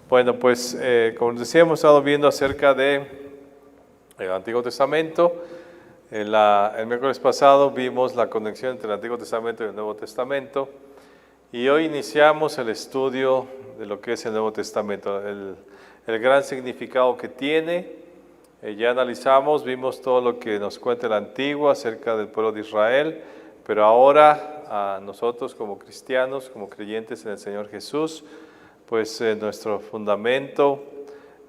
Bueno, pues como decía, hemos estado viendo acerca del Antiguo Testamento. El miércoles pasado vimos la conexión entre el Antiguo Testamento y el Nuevo Testamento. Y hoy iniciamos el estudio de lo que es el Nuevo Testamento, el gran significado que tiene. Ya analizamos, vimos todo lo que nos cuenta el Antiguo acerca del pueblo de Israel, pero ahora a nosotros como cristianos, como creyentes en el Señor Jesús, pues nuestro fundamento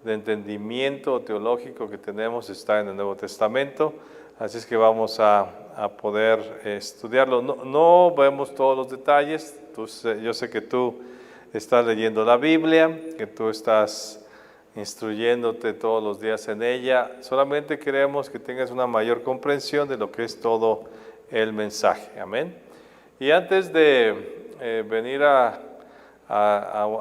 de entendimiento teológico que tenemos está en el Nuevo Testamento, así es que vamos a poder estudiarlo. No vemos todos los detalles, yo sé que tú estás leyendo la Biblia, que tú estás instruyéndote todos los días en ella, solamente queremos que tengas una mayor comprensión de lo que es todo el mensaje, amén. Y antes de venir a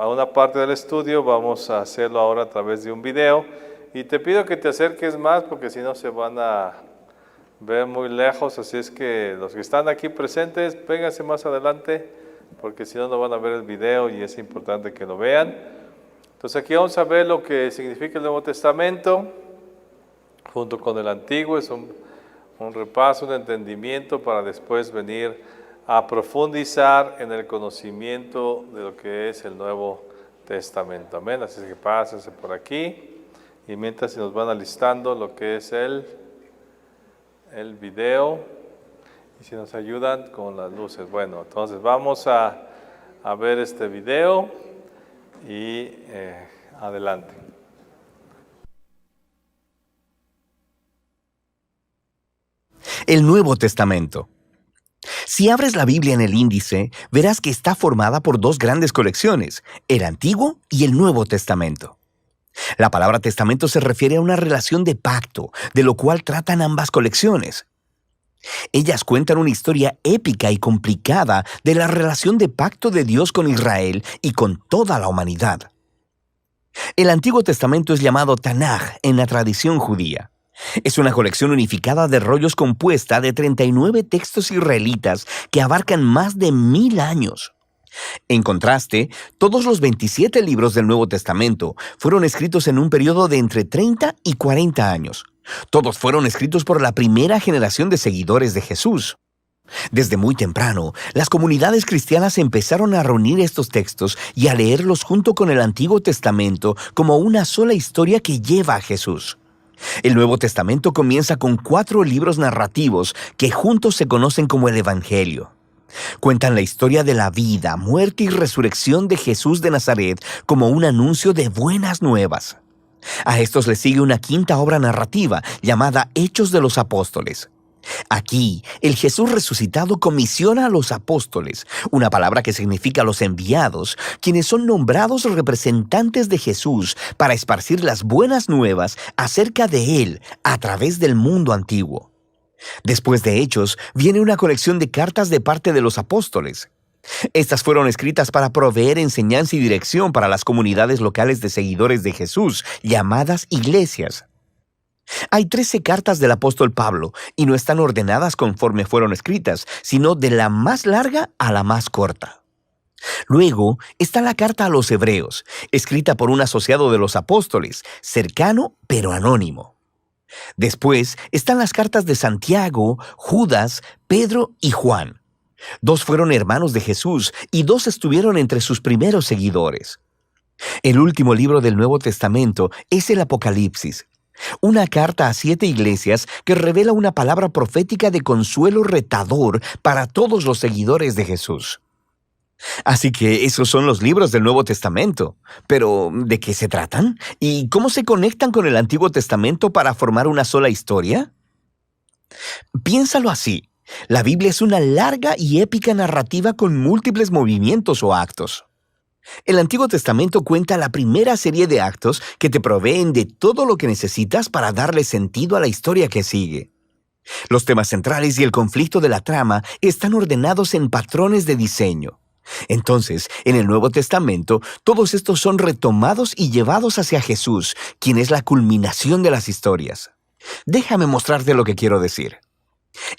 una parte del estudio, vamos a hacerlo ahora a través de un video, y te pido que te acerques más porque si no se van a ver muy lejos, así es que los que están aquí presentes, vénganse más adelante porque si no, no van a ver el video y es importante que lo vean. Entonces aquí vamos a ver lo que significa el Nuevo Testamento junto con el Antiguo. Es un repaso, un entendimiento para después venir a profundizar en el conocimiento de lo que es el Nuevo Testamento. Amén. Así es que pásense por aquí y mientras se nos van alistando lo que es el video y si nos ayudan con las luces. Bueno, entonces vamos a ver este video y adelante. El Nuevo Testamento. Si abres la Biblia en el índice, verás que está formada por dos grandes colecciones, el Antiguo y el Nuevo Testamento. La palabra testamento se refiere a una relación de pacto, de lo cual tratan ambas colecciones. Ellas cuentan una historia épica y complicada de la relación de pacto de Dios con Israel y con toda la humanidad. El Antiguo Testamento es llamado Tanaj en la tradición judía. Es una colección unificada de rollos compuesta de 39 textos israelitas que abarcan más de 1000 años. En contraste, todos los 27 libros del Nuevo Testamento fueron escritos en un periodo de entre 30 y 40 años. Todos fueron escritos por la primera generación de seguidores de Jesús. Desde muy temprano, las comunidades cristianas empezaron a reunir estos textos y a leerlos junto con el Antiguo Testamento como una sola historia que lleva a Jesús. El Nuevo Testamento comienza con 4 libros narrativos que juntos se conocen como el Evangelio. Cuentan la historia de la vida, muerte y resurrección de Jesús de Nazaret como un anuncio de buenas nuevas. A estos le sigue una quinta obra narrativa llamada Hechos de los Apóstoles. Aquí, el Jesús resucitado comisiona a los apóstoles, una palabra que significa los enviados, quienes son nombrados representantes de Jesús para esparcir las buenas nuevas acerca de Él a través del mundo antiguo. Después de Hechos, viene una colección de cartas de parte de los apóstoles. Estas fueron escritas para proveer enseñanza y dirección para las comunidades locales de seguidores de Jesús, llamadas iglesias. Hay 13 cartas del apóstol Pablo y no están ordenadas conforme fueron escritas, sino de la más larga a la más corta. Luego está la carta a los hebreos, escrita por un asociado de los apóstoles, cercano pero anónimo. Después están las cartas de Santiago, Judas, Pedro y Juan. 2 fueron hermanos de Jesús y 2 estuvieron entre sus primeros seguidores. El último libro del Nuevo Testamento es el Apocalipsis, una carta a 7 iglesias que revela una palabra profética de consuelo retador para todos los seguidores de Jesús. Así que esos son los libros del Nuevo Testamento. Pero, ¿de qué se tratan? ¿Y cómo se conectan con el Antiguo Testamento para formar una sola historia? Piénsalo así. La Biblia es una larga y épica narrativa con múltiples movimientos o actos. El Antiguo Testamento cuenta la primera serie de actos que te proveen de todo lo que necesitas para darle sentido a la historia que sigue. Los temas centrales y el conflicto de la trama están ordenados en patrones de diseño. Entonces, en el Nuevo Testamento, todos estos son retomados y llevados hacia Jesús, quien es la culminación de las historias. Déjame mostrarte lo que quiero decir.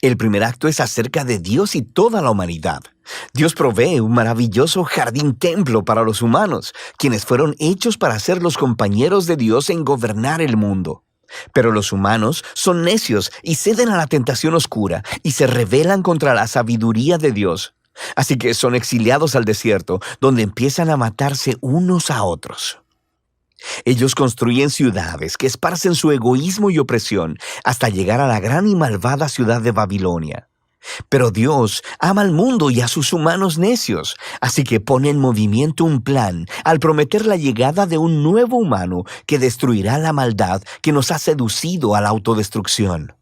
El primer acto es acerca de Dios y toda la humanidad. Dios provee un maravilloso jardín templo para los humanos, quienes fueron hechos para ser los compañeros de Dios en gobernar el mundo. Pero los humanos son necios y ceden a la tentación oscura y se rebelan contra la sabiduría de Dios. Así que son exiliados al desierto, donde empiezan a matarse unos a otros. Ellos construyen ciudades que esparcen su egoísmo y opresión hasta llegar a la gran y malvada ciudad de Babilonia. Pero Dios ama al mundo y a sus humanos necios, así que pone en movimiento un plan al prometer la llegada de un nuevo humano que destruirá la maldad que nos ha seducido a la autodestrucción.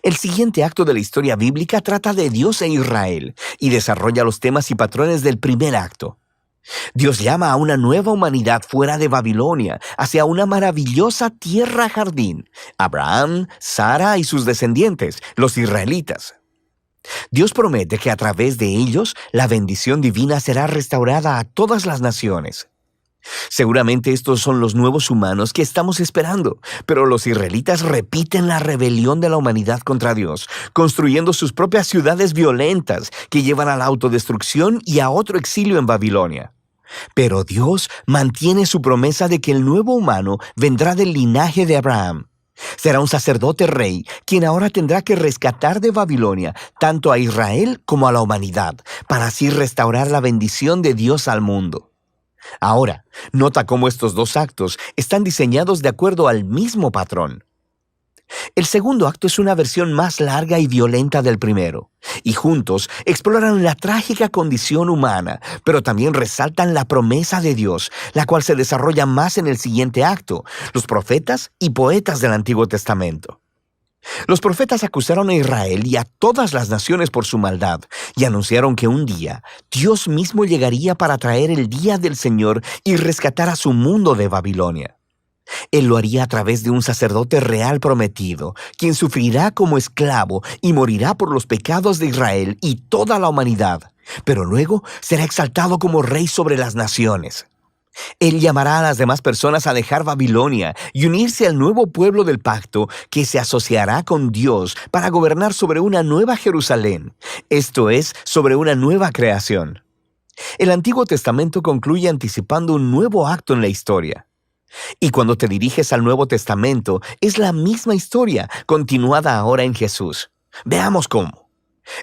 El siguiente acto de la historia bíblica trata de Dios e Israel y desarrolla los temas y patrones del primer acto. Dios llama a una nueva humanidad fuera de Babilonia, hacia una maravillosa tierra jardín, Abraham, Sara y sus descendientes, los israelitas. Dios promete que a través de ellos la bendición divina será restaurada a todas las naciones. Seguramente estos son los nuevos humanos que estamos esperando, pero los israelitas repiten la rebelión de la humanidad contra Dios, construyendo sus propias ciudades violentas que llevan a la autodestrucción y a otro exilio en Babilonia. Pero Dios mantiene su promesa de que el nuevo humano vendrá del linaje de Abraham. Será un sacerdote rey, quien ahora tendrá que rescatar de Babilonia tanto a Israel como a la humanidad, para así restaurar la bendición de Dios al mundo. Ahora, nota cómo estos dos actos están diseñados de acuerdo al mismo patrón. El segundo acto es una versión más larga y violenta del primero, y juntos exploran la trágica condición humana, pero también resaltan la promesa de Dios, la cual se desarrolla más en el siguiente acto, los profetas y poetas del Antiguo Testamento. Los profetas acusaron a Israel y a todas las naciones por su maldad y anunciaron que un día Dios mismo llegaría para traer el día del Señor y rescatar a su mundo de Babilonia. Él lo haría a través de un sacerdote real prometido, quien sufrirá como esclavo y morirá por los pecados de Israel y toda la humanidad, pero luego será exaltado como rey sobre las naciones. Él llamará a las demás personas a dejar Babilonia y unirse al nuevo pueblo del pacto que se asociará con Dios para gobernar sobre una nueva Jerusalén, esto es, sobre una nueva creación. El Antiguo Testamento concluye anticipando un nuevo acto en la historia. Y cuando te diriges al Nuevo Testamento, es la misma historia, continuada ahora en Jesús. Veamos cómo.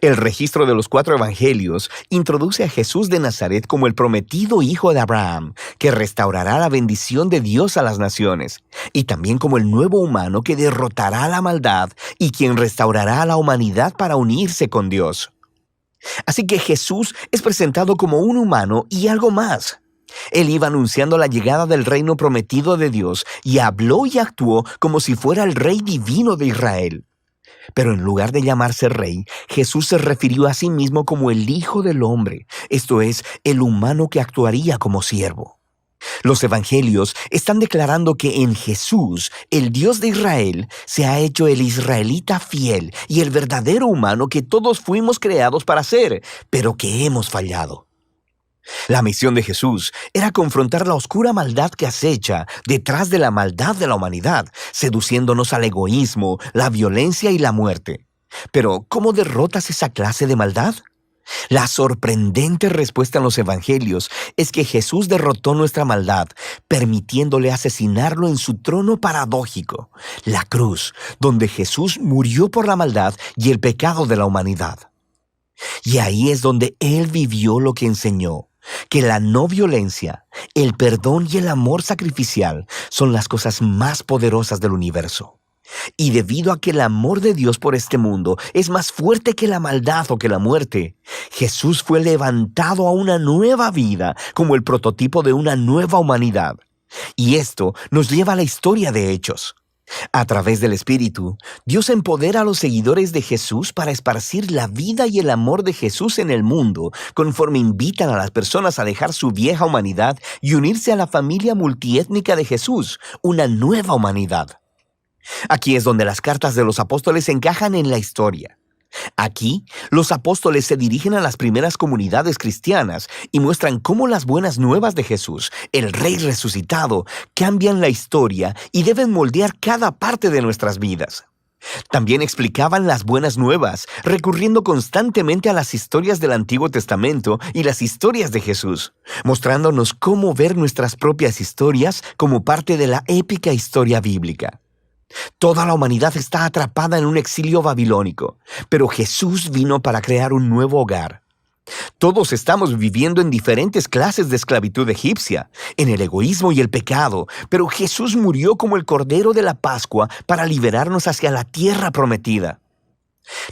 El registro de los 4 evangelios introduce a Jesús de Nazaret como el prometido hijo de Abraham, que restaurará la bendición de Dios a las naciones, y también como el nuevo humano que derrotará la maldad y quien restaurará a la humanidad para unirse con Dios. Así que Jesús es presentado como un humano y algo más. Él iba anunciando la llegada del reino prometido de Dios y habló y actuó como si fuera el rey divino de Israel. Pero en lugar de llamarse rey, Jesús se refirió a sí mismo como el Hijo del Hombre, esto es, el humano que actuaría como siervo. Los evangelios están declarando que en Jesús, el Dios de Israel, se ha hecho el israelita fiel y el verdadero humano que todos fuimos creados para ser, pero que hemos fallado. La misión de Jesús era confrontar la oscura maldad que acecha detrás de la maldad de la humanidad, seduciéndonos al egoísmo, la violencia y la muerte. Pero, ¿cómo derrotas esa clase de maldad? La sorprendente respuesta en los evangelios es que Jesús derrotó nuestra maldad, permitiéndole asesinarlo en su trono paradójico, la cruz, donde Jesús murió por la maldad y el pecado de la humanidad. Y ahí es donde Él vivió lo que enseñó, que la no violencia, el perdón y el amor sacrificial son las cosas más poderosas del universo. Y debido a que el amor de Dios por este mundo es más fuerte que la maldad o que la muerte, Jesús fue levantado a una nueva vida como el prototipo de una nueva humanidad. Y esto nos lleva a la historia de Hechos. A través del Espíritu, Dios empodera a los seguidores de Jesús para esparcir la vida y el amor de Jesús en el mundo, conforme invitan a las personas a dejar su vieja humanidad y unirse a la familia multiétnica de Jesús, una nueva humanidad. Aquí es donde las cartas de los apóstoles encajan en la historia. Aquí, los apóstoles se dirigen a las primeras comunidades cristianas y muestran cómo las buenas nuevas de Jesús, el Rey resucitado, cambian la historia y deben moldear cada parte de nuestras vidas. También explicaban las buenas nuevas, recurriendo constantemente a las historias del Antiguo Testamento y las historias de Jesús, mostrándonos cómo ver nuestras propias historias como parte de la épica historia bíblica. Toda la humanidad está atrapada en un exilio babilónico, pero Jesús vino para crear un nuevo hogar. Todos estamos viviendo en diferentes clases de esclavitud egipcia, en el egoísmo y el pecado, pero Jesús murió como el Cordero de la Pascua para liberarnos hacia la tierra prometida.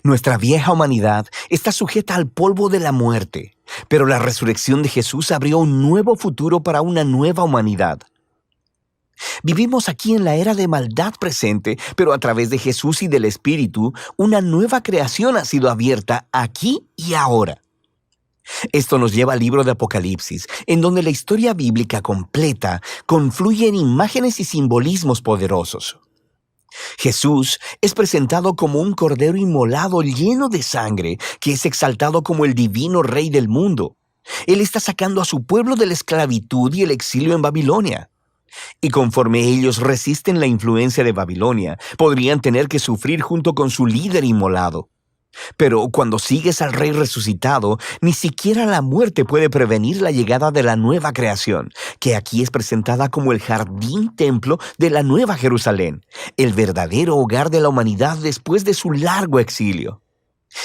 Nuestra vieja humanidad está sujeta al polvo de la muerte, pero la resurrección de Jesús abrió un nuevo futuro para una nueva humanidad. Vivimos aquí en la era de maldad presente, pero a través de Jesús y del Espíritu, una nueva creación ha sido abierta aquí y ahora. Esto nos lleva al libro de Apocalipsis, en donde la historia bíblica completa confluye en imágenes y simbolismos poderosos. Jesús es presentado como un cordero inmolado lleno de sangre, que es exaltado como el divino Rey del mundo. Él está sacando a su pueblo de la esclavitud y el exilio en Babilonia. Y conforme ellos resisten la influencia de Babilonia, podrían tener que sufrir junto con su líder inmolado. Pero cuando sigues al Rey resucitado, ni siquiera la muerte puede prevenir la llegada de la nueva creación, que aquí es presentada como el jardín templo de la Nueva Jerusalén, el verdadero hogar de la humanidad después de su largo exilio.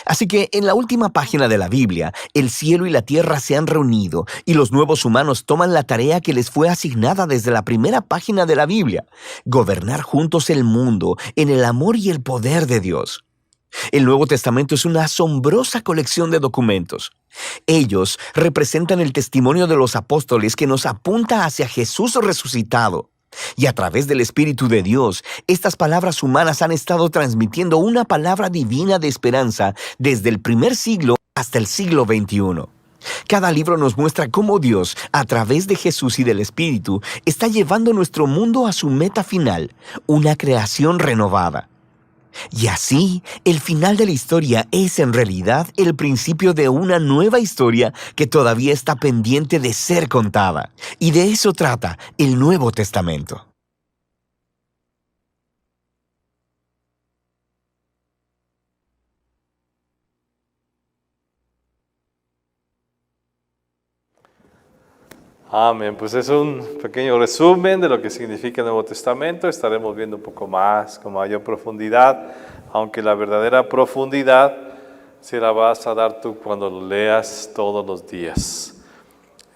Así que en la última página de la Biblia, el cielo y la tierra se han reunido y los nuevos humanos toman la tarea que les fue asignada desde la primera página de la Biblia: gobernar juntos el mundo en el amor y el poder de Dios. El Nuevo Testamento es una asombrosa colección de documentos. Ellos representan el testimonio de los apóstoles que nos apunta hacia Jesús resucitado. Y a través del Espíritu de Dios, estas palabras humanas han estado transmitiendo una palabra divina de esperanza desde el primer siglo hasta el siglo XXI. Cada libro nos muestra cómo Dios, a través de Jesús y del Espíritu, está llevando nuestro mundo a su meta final, una creación renovada. Y así, el final de la historia es en realidad el principio de una nueva historia que todavía está pendiente de ser contada. Y de eso trata el Nuevo Testamento. Amén. Pues es un pequeño resumen de lo que significa el Nuevo Testamento. Estaremos viendo un poco más, con mayor profundidad, aunque la verdadera profundidad se la vas a dar tú cuando lo leas todos los días.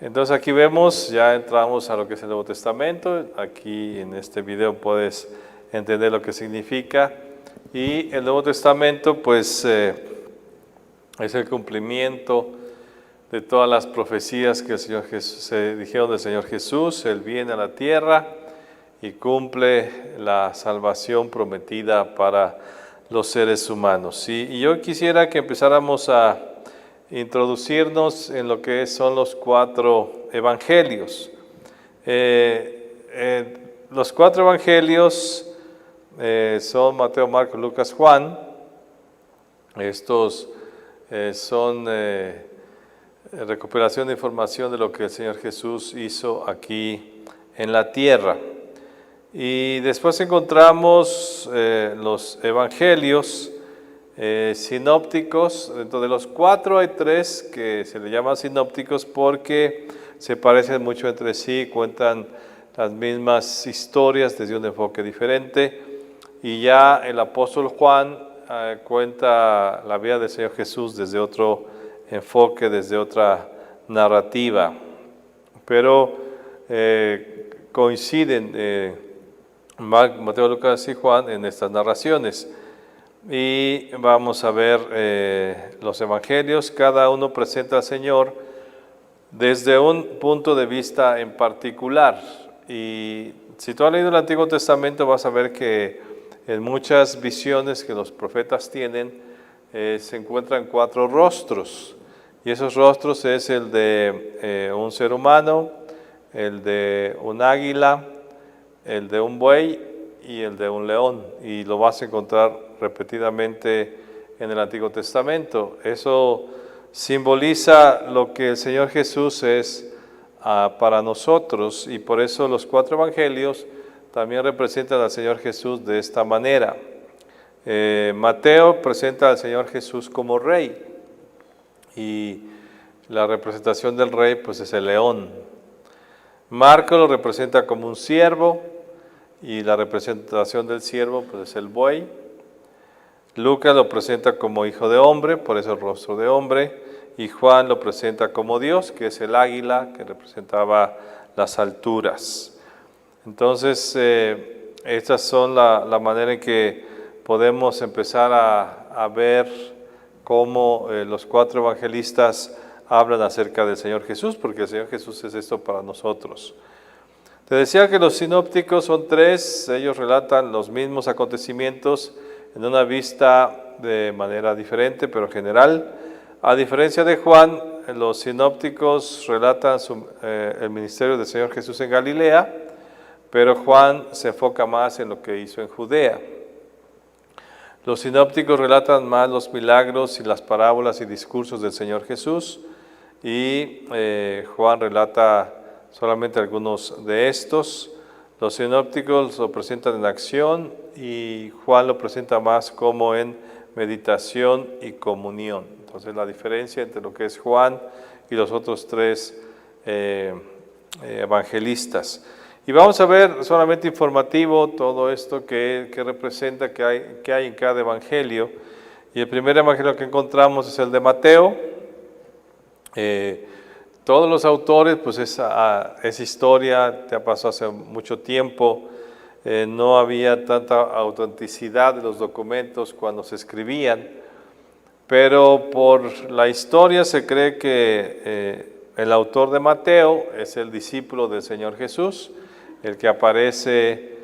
Entonces aquí vemos, ya entramos a lo que es el Nuevo Testamento. Aquí en este video puedes entender lo que significa. Y el Nuevo Testamento pues es el cumplimiento de todas las profecías que el Señor Jesús, se dijeron del Señor Jesús. Él viene a la tierra y cumple la salvación prometida para los seres humanos. Y yo quisiera que empezáramos a introducirnos en lo que son los 4 evangelios. Los 4 evangelios son Mateo, Marcos, Lucas, Juan. Estos son recuperación de información de lo que el Señor Jesús hizo aquí en la tierra. Y después encontramos los evangelios sinópticos. Dentro de los 4 hay 3 que se le llaman sinópticos porque se parecen mucho entre sí, cuentan las mismas historias desde un enfoque diferente. Y ya el apóstol Juan cuenta la vida del Señor Jesús desde otro enfoque, desde otra narrativa, pero coinciden Mateo, Lucas y Juan en estas narraciones. Y vamos a ver los evangelios. Cada uno presenta al Señor desde un punto de vista en particular. Y si tú has leído el Antiguo Testamento, vas a ver que en muchas visiones que los profetas tienen, se encuentran 4 rostros, y esos rostros es el de un ser humano, el de un águila, el de un buey y el de un león, y lo vas a encontrar repetidamente en el Antiguo Testamento. Eso simboliza lo que el Señor Jesús es para nosotros, y por eso los 4 evangelios también representan al Señor Jesús de esta manera. Mateo presenta al Señor Jesús como rey, y la representación del rey pues es el león. Marcos lo representa como un siervo, y la representación del siervo pues es el buey. Lucas lo presenta como hijo de hombre, por eso el rostro de hombre, y Juan lo presenta como Dios, que es el águila, que representaba las alturas. Entonces, estas son la manera en que podemos empezar a ver cómo los 4 evangelistas hablan acerca del Señor Jesús, porque el Señor Jesús es esto para nosotros. Te decía que los sinópticos son 3, ellos relatan los mismos acontecimientos en una vista de manera diferente, pero general. A diferencia de Juan, los sinópticos relatan el ministerio del Señor Jesús en Galilea, pero Juan se enfoca más en lo que hizo en Judea. Los sinópticos relatan más los milagros y las parábolas y discursos del Señor Jesús, y Juan relata solamente algunos de estos. Los sinópticos lo presentan en acción, y Juan lo presenta más como en meditación y comunión. Entonces, la diferencia entre lo que es Juan y los otros 3 evangelistas. Y vamos a ver solamente informativo todo esto que representa, que hay en cada evangelio. Y el primer evangelio que encontramos es el de Mateo. Todos los autores, pues es historia, ya pasó hace mucho tiempo. No había tanta autenticidad de los documentos cuando se escribían, pero por la historia se cree que el autor de Mateo es el discípulo del Señor Jesús, el que aparece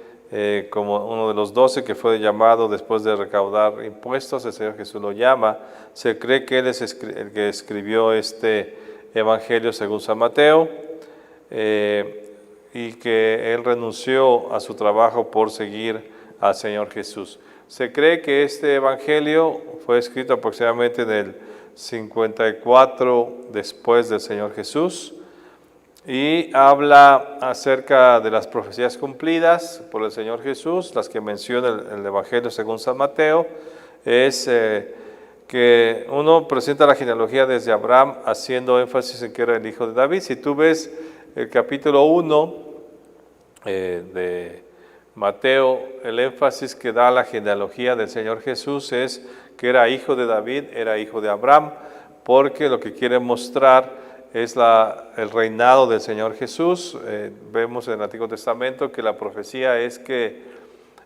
como uno de los 12 que fue llamado después de recaudar impuestos. El Señor Jesús lo llama. Se cree que él es el que escribió este evangelio según San Mateo, y que él renunció a su trabajo por seguir al Señor Jesús. Se cree que este evangelio fue escrito aproximadamente en el 54 después del Señor Jesús, y habla acerca de las profecías cumplidas por el Señor Jesús. Las que menciona el evangelio según San Mateo es que uno presenta la genealogía desde Abraham, haciendo énfasis en que era el hijo de David. Si tú ves el capítulo 1 de Mateo, el énfasis que da la genealogía del Señor Jesús es que era hijo de David, era hijo de Abraham, porque lo que quiere mostrar es el reinado del Señor Jesús. Vemos en el Antiguo Testamento que la profecía es que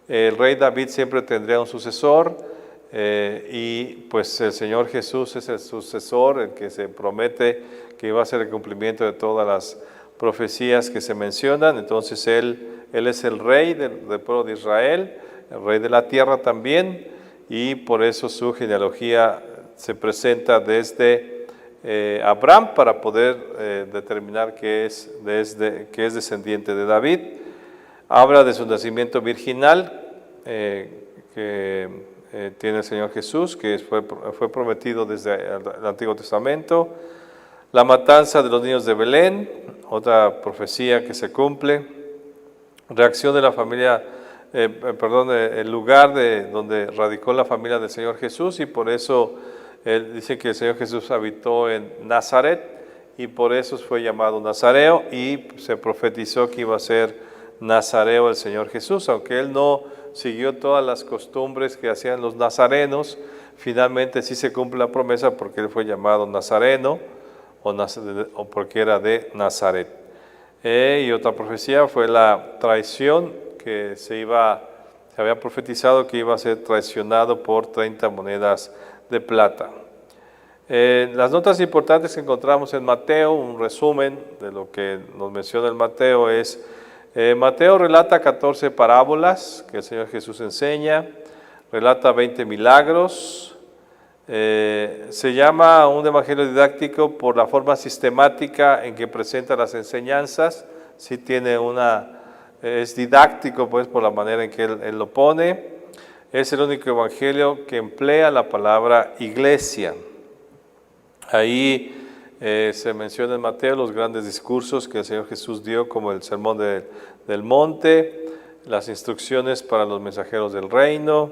el rey David siempre tendría un sucesor, y pues el Señor Jesús es el sucesor, el que se promete que iba a ser el cumplimiento de todas las profecías que se mencionan. Entonces Él es el rey del pueblo de Israel, el rey de la tierra también, y por eso su genealogía se presenta desde Abraham, para poder determinar que es descendiente de David. Habla de su nacimiento virginal, que tiene el Señor Jesús, que fue prometido desde el Antiguo Testamento. La matanza de los niños de Belén, otra profecía que se cumple. Reacción de la familia, el lugar donde radicó la familia del Señor Jesús, y por eso dice que el Señor Jesús habitó en Nazaret, y por eso fue llamado Nazareo, y se profetizó que iba a ser Nazareo el Señor Jesús, aunque él no siguió todas las costumbres que hacían los nazarenos. Finalmente sí se cumple la promesa, porque él fue llamado Nazareno, o porque era de Nazaret. Y otra profecía fue la traición, que se había profetizado que iba a ser traicionado por 30 monedas de plata. Las notas importantes que encontramos en Mateo, un resumen de lo que nos menciona el Mateo es: Mateo relata 14 parábolas que el Señor Jesús enseña, relata 20 milagros. Se llama un evangelio didáctico por la forma sistemática en que presenta las enseñanzas. Sí es didáctico, pues, por la manera en que él lo pone. es el único evangelio que emplea la palabra iglesia. Ahí se menciona en Mateo los grandes discursos que el Señor Jesús dio, como el sermón del monte, las instrucciones para los mensajeros del reino,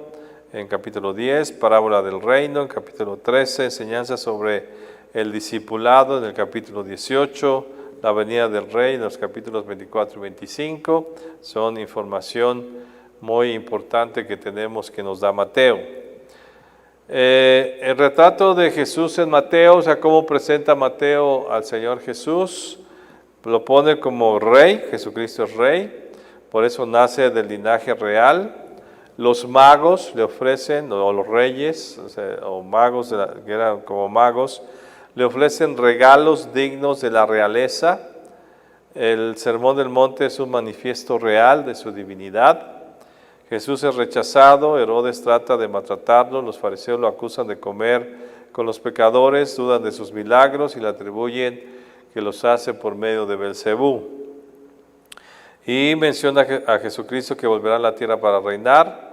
en capítulo 10, parábola del reino, en capítulo 13, enseñanzas sobre el discipulado, en el capítulo 18, la venida del rey, en los capítulos 24 y 25, son información muy importante que tenemos que nos da Mateo. El retrato de Jesús en Mateo, o sea, cómo presenta Mateo al Señor Jesús, lo pone como rey, Jesucristo es rey, por eso nace del linaje real. Los magos le ofrecen, o los reyes, o magos, que eran como magos, le ofrecen regalos dignos de la realeza. El Sermón del Monte es un manifiesto real de su divinidad. Jesús es rechazado, Herodes trata de maltratarlo, los fariseos lo acusan de comer con los pecadores, dudan de sus milagros y le atribuyen que los hace por medio de Belcebú. Y menciona a Jesucristo que volverá a la tierra para reinar.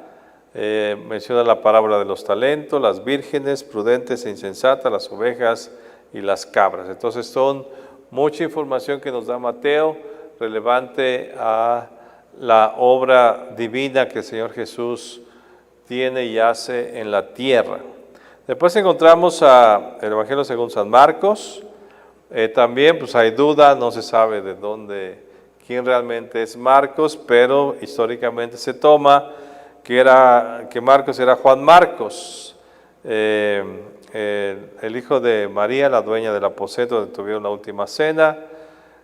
Menciona la parábola de los talentos, las vírgenes, prudentes e insensatas, las ovejas y las cabras. Entonces son mucha información que nos da Mateo relevante a la obra divina que el Señor Jesús tiene y hace en la tierra. Después encontramos el Evangelio según San Marcos. También pues hay duda, no se sabe de quién realmente es Marcos, pero históricamente se toma que Marcos era Juan Marcos, el hijo de María, la dueña del aposento donde tuvieron la última cena.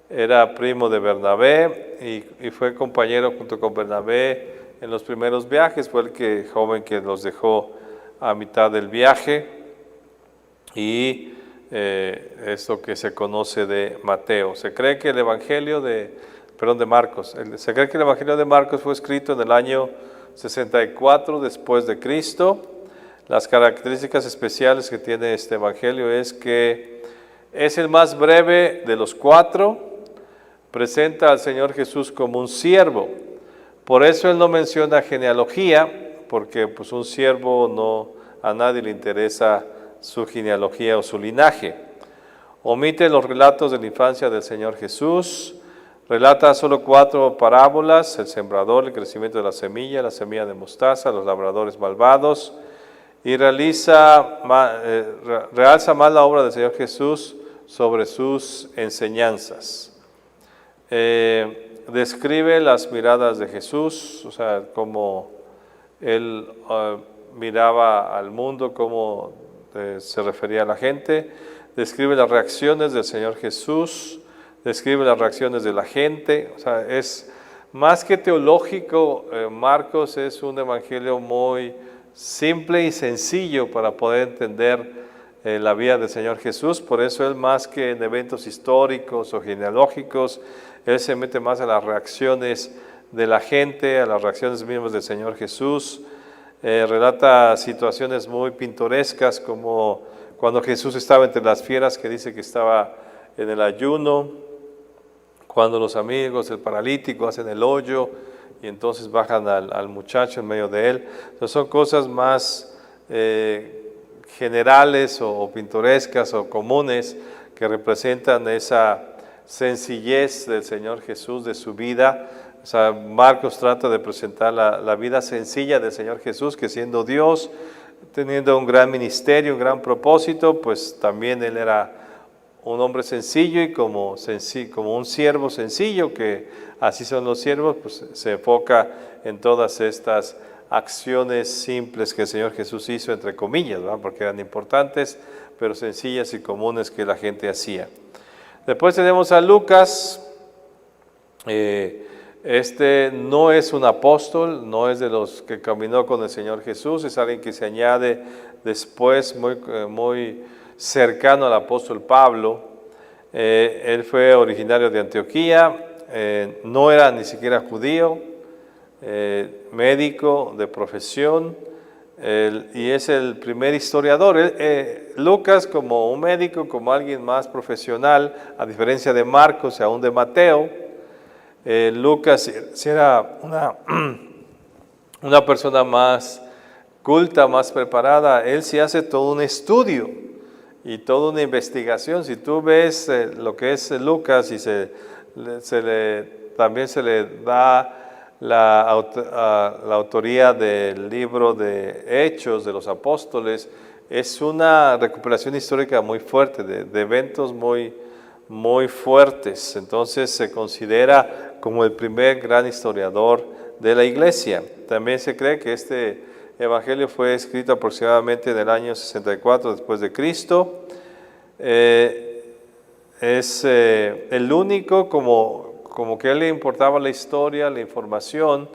Era primo de Bernabé y fue compañero junto con Bernabé en los primeros viajes. Fue el joven que los dejó a mitad del viaje. Y es lo que se conoce de Mateo. Se cree que el Evangelio de Marcos. Se cree que el Evangelio de Marcos fue escrito en el año 64 después de Cristo. Las características especiales que tiene este Evangelio es que es el más breve de los 4. Presenta al Señor Jesús como un siervo. Por eso él no menciona genealogía, porque pues un siervo a nadie le interesa su genealogía o su linaje. Omite los relatos de la infancia del Señor Jesús. Relata solo 4 parábolas: el sembrador, el crecimiento de la semilla de mostaza, los labradores malvados. Y realza más la obra del Señor Jesús sobre sus enseñanzas. Describe las miradas de Jesús, o sea, cómo él miraba al mundo, cómo se refería a la gente. Describe las reacciones del Señor Jesús, describe las reacciones de la gente. O sea, es más que teológico. Marcos es un evangelio muy simple y sencillo para poder entender la vida del Señor Jesús. Por eso él, más que en eventos históricos o genealógicos, él se mete más a las reacciones de la gente, a las reacciones mismas del Señor Jesús. Relata situaciones muy pintorescas, como cuando Jesús estaba entre las fieras, que dice que estaba en el ayuno, cuando los amigos del paralítico hacen el hoyo y entonces bajan al muchacho en medio de él. Entonces son cosas más generales o pintorescas o comunes que representan esa sencillez del Señor Jesús, de su vida. O sea, Marcos trata de presentar la vida sencilla del Señor Jesús, que siendo Dios, teniendo un gran ministerio, un gran propósito, pues también él era un hombre sencillo y como un siervo sencillo, que así son los siervos, pues se enfoca en todas estas acciones simples que el Señor Jesús hizo, entre comillas, ¿verdad? Porque eran importantes, pero sencillas y comunes que la gente hacía. Después tenemos a Lucas. Este no es un apóstol, no es de los que caminó con el Señor Jesús, es alguien que se añade después, muy cercano al apóstol Pablo. Él fue originario de Antioquía, no era ni siquiera judío, médico de profesión, y es el primer historiador. Lucas, como un médico, como alguien más profesional, a diferencia de Marcos y aún de Mateo. Lucas sí era una persona más culta, más preparada, él sí hace todo un estudio y toda una investigación. Si tú ves lo que es Lucas y también se le da la autoría del libro de Hechos de los Apóstoles, es una recuperación histórica muy fuerte, de eventos muy fuertes. Entonces se considera como el primer gran historiador de la iglesia. También se cree que este evangelio fue escrito aproximadamente en el año 64 después de Cristo. Es el único, como que a él le importaba la historia, la información.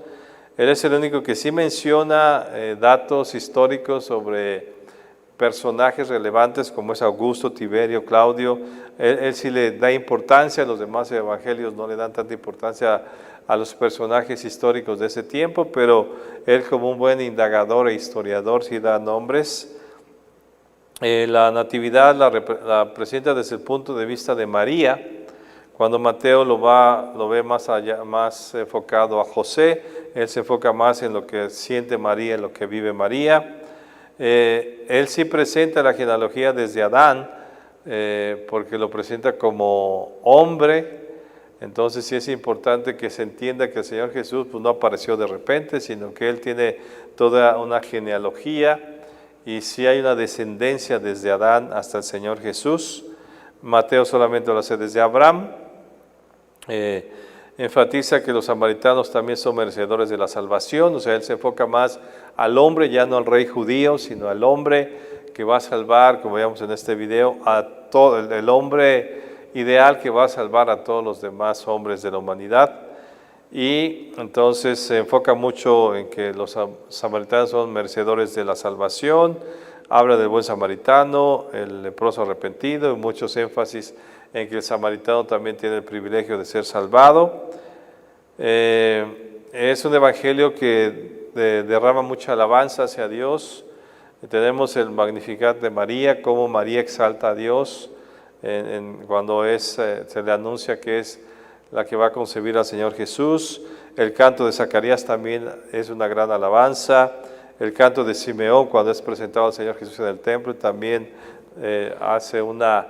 Él es el único que sí menciona datos históricos sobre personajes relevantes como es Augusto, Tiberio, Claudio. Él sí le da importancia, los demás evangelios no le dan tanta importancia a los personajes históricos de ese tiempo, pero él, como un buen indagador e historiador, sí da nombres. La natividad la presenta desde el punto de vista de María. Cuando Mateo lo ve más allá, más enfocado a José, él se enfoca más en lo que siente María, en lo que vive María. Él sí presenta la genealogía desde Adán, porque lo presenta como hombre. Entonces sí es importante que se entienda que el Señor Jesús pues, no apareció de repente, sino que Él tiene toda una genealogía y sí hay una descendencia desde Adán hasta el Señor Jesús. Mateo solamente lo hace desde Abraham. Enfatiza que los samaritanos también son merecedores de la salvación, o sea, él se enfoca más al hombre, ya no al rey judío, sino al hombre que va a salvar, como veíamos en este video, a todo el hombre ideal que va a salvar a todos los demás hombres de la humanidad. Y entonces se enfoca mucho en que los samaritanos son merecedores de la salvación, habla del buen samaritano, el leproso arrepentido, y muchos énfasis en que el samaritano también tiene el privilegio de ser salvado. Es un evangelio que derrama mucha alabanza hacia Dios. Tenemos el Magnificat de María, cómo María exalta a Dios cuando se le anuncia que es la que va a concebir al Señor Jesús. El canto de Zacarías también es una gran alabanza. El canto de Simeón, cuando es presentado al Señor Jesús en el templo, también hace una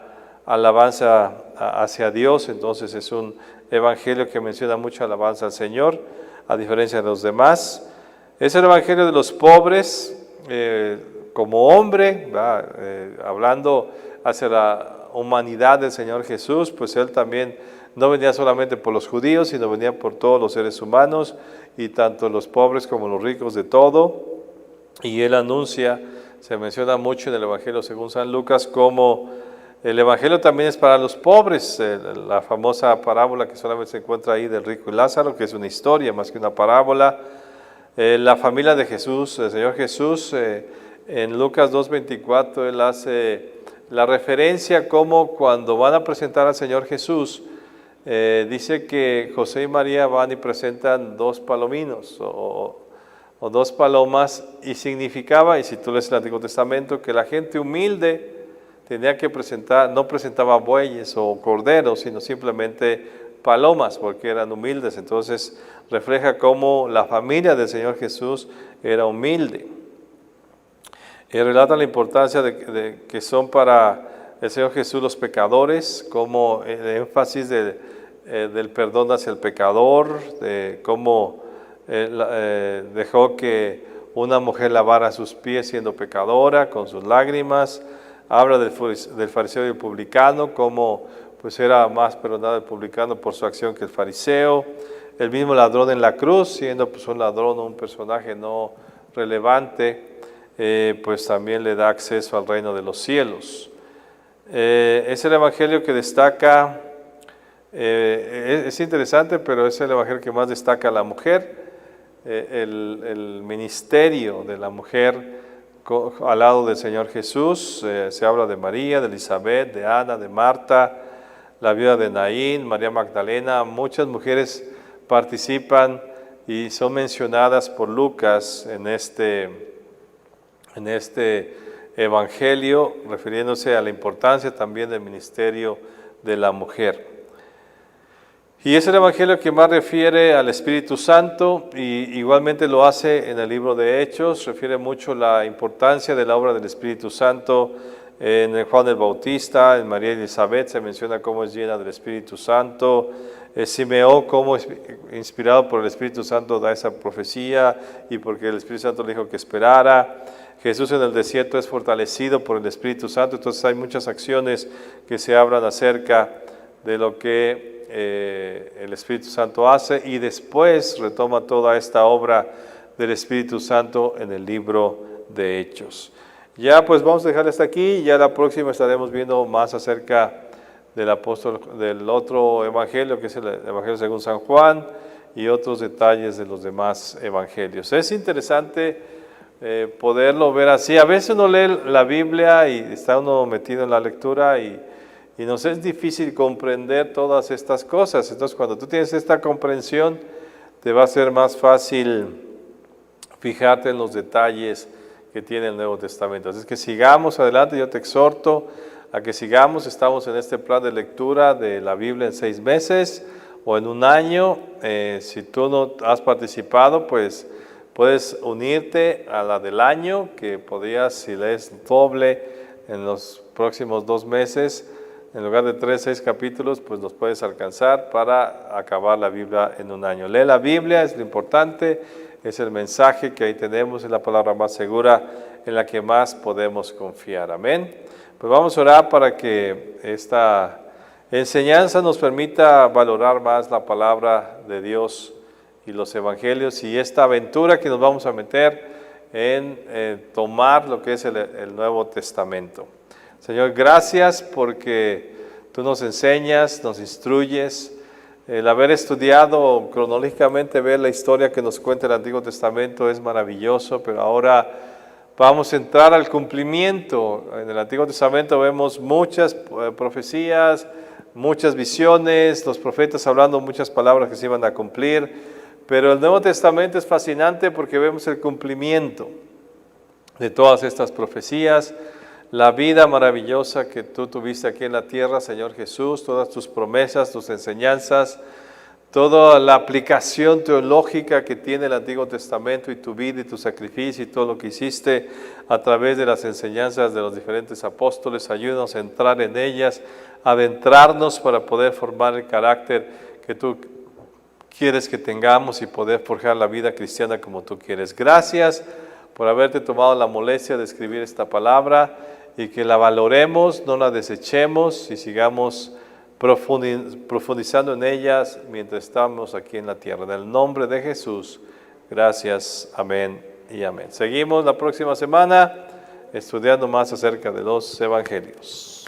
alabanza hacia Dios. Entonces es un evangelio que menciona mucha alabanza al Señor, a diferencia de los demás. Es el evangelio de los pobres, como hombre, hablando hacia la humanidad del Señor Jesús, pues Él también no venía solamente por los judíos, sino venía por todos los seres humanos, y tanto los pobres como los ricos de todo. Y Él anuncia, se menciona mucho en el Evangelio según San Lucas, como el Evangelio también es para los pobres. La famosa parábola que solamente se encuentra ahí del rico y Lázaro, que es una historia más que una parábola. La familia de Jesús, el Señor Jesús, en Lucas 2:24, Él hace la referencia como cuando van a presentar al Señor Jesús, dice que José y María van y presentan dos palominos o dos palomas, y significaba, y si tú lees el Antiguo Testamento, que la gente humilde tenía que presentar, no presentaba bueyes o corderos, sino simplemente palomas, porque eran humildes. Entonces refleja cómo la familia del Señor Jesús era humilde. Relata la importancia de que son para el Señor Jesús los pecadores, como el énfasis del perdón hacia el pecador, de cómo dejó que una mujer lavara sus pies siendo pecadora con sus lágrimas. Habla del fariseo y el publicano, cómo pues era más perdonado el publicano por su acción que el fariseo. El mismo ladrón en la cruz, siendo pues un ladrón o un personaje no relevante, pues también le da acceso al reino de los cielos. Es el evangelio que destaca, es interesante, pero es el evangelio que más destaca a la mujer, el ministerio de la mujer al lado del Señor Jesús. Se habla de María, de Elizabeth, de Ana, de Marta, la viuda de Naín, María Magdalena. Muchas mujeres participan y son mencionadas por Lucas en este evangelio, refiriéndose a la importancia también del ministerio de la mujer. Y es el evangelio que más refiere al Espíritu Santo y igualmente lo hace en el libro de Hechos, refiere mucho la importancia de la obra del Espíritu Santo. En el Juan el Bautista, en María Elizabeth se menciona cómo es llena del Espíritu Santo. Simeón, cómo inspirado por el Espíritu Santo da esa profecía y porque el Espíritu Santo le dijo que esperara. Jesús en el desierto es fortalecido por el Espíritu Santo. Entonces hay muchas acciones que se hablan acerca de lo que el Espíritu Santo hace y después retoma toda esta obra del Espíritu Santo en el libro de Hechos. Ya pues vamos a dejar hasta aquí, ya la próxima estaremos viendo más acerca del otro evangelio, que es el evangelio según San Juan, y otros detalles de los demás evangelios. Es interesante poderlo ver así. A veces uno lee la Biblia y está uno metido en la lectura y nos es difícil comprender todas estas cosas. Entonces cuando tú tienes esta comprensión, te va a ser más fácil fijarte en los detalles que tiene el Nuevo Testamento. Así es que sigamos adelante, yo te exhorto a que sigamos. Estamos en este plan de lectura de la Biblia en 6 meses o en un año. Si tú no has participado, pues puedes unirte a la del año, que podrías, si lees doble en los próximos 2 meses, en lugar de 3, 6 capítulos, pues los puedes alcanzar para acabar la Biblia en un año. Lee la Biblia, es lo importante, es el mensaje que ahí tenemos, es la palabra más segura en la que más podemos confiar. Amén. Pues vamos a orar para que esta enseñanza nos permita valorar más la palabra de Dios y los evangelios y esta aventura que nos vamos a meter en tomar lo que es el Nuevo Testamento. Señor, gracias porque tú nos enseñas, nos instruyes. El haber estudiado cronológicamente, ver la historia que nos cuenta el Antiguo Testamento es maravilloso, pero ahora vamos a entrar al cumplimiento. En el Antiguo Testamento vemos muchas profecías, muchas visiones, los profetas hablando muchas palabras que se iban a cumplir, pero el Nuevo Testamento es fascinante porque vemos el cumplimiento de todas estas profecías, la vida maravillosa que tú tuviste aquí en la tierra, Señor Jesús, todas tus promesas, tus enseñanzas, toda la aplicación teológica que tiene el Antiguo Testamento y tu vida y tu sacrificio y todo lo que hiciste a través de las enseñanzas de los diferentes apóstoles. Ayúdanos a entrar en ellas, adentrarnos para poder formar el carácter que tú quieres que tengamos y poder forjar la vida cristiana como tú quieres. Gracias por haberte tomado la molestia de escribir esta palabra y que la valoremos, no la desechemos y sigamos profundizando en ellas mientras estamos aquí en la tierra. En el nombre de Jesús, gracias, amén y amén. Seguimos la próxima semana estudiando más acerca de los evangelios.